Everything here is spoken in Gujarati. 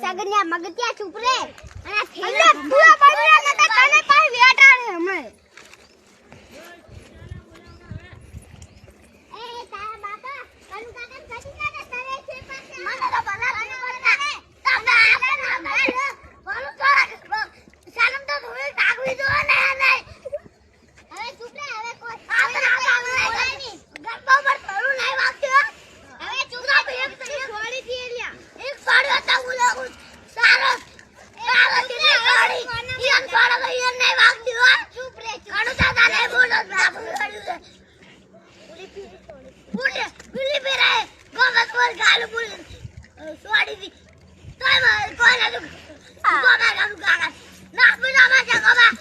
સગનિયા મગતિયા ચૂપ રે અને થેલા પૂરા બાબરા નતા કાને પાઈ વેટા રે અમે એ તારા બાપા કનુ કાકા કટી કાકા તરે છે પાસે મને તો ભલા કનુ કરતા તમને આલે ના બોલું તો સાલમ તો થોડી તાગવી દો ને નહીં હવે ચૂપ રે હવે કોઈ આપણે નહીં ગપ્પા પર થોડું નહીં વાગતું હવે ચૂપ રે એક છોડી દી લ્યા એક છોડી હતા બોલો સારો સારો દી છોડી ઈન છોડા તો ઈન નહીં વાગતું ચૂપ રે કણુ દાદા ને બોલો બાપુ કર્યું છે પુલી પેરે ગોમત પર ગાલ પુલ છોડી દી તોય કોઈ ના ગોમા ગાલુ કાકા ના બિના માં ગોમા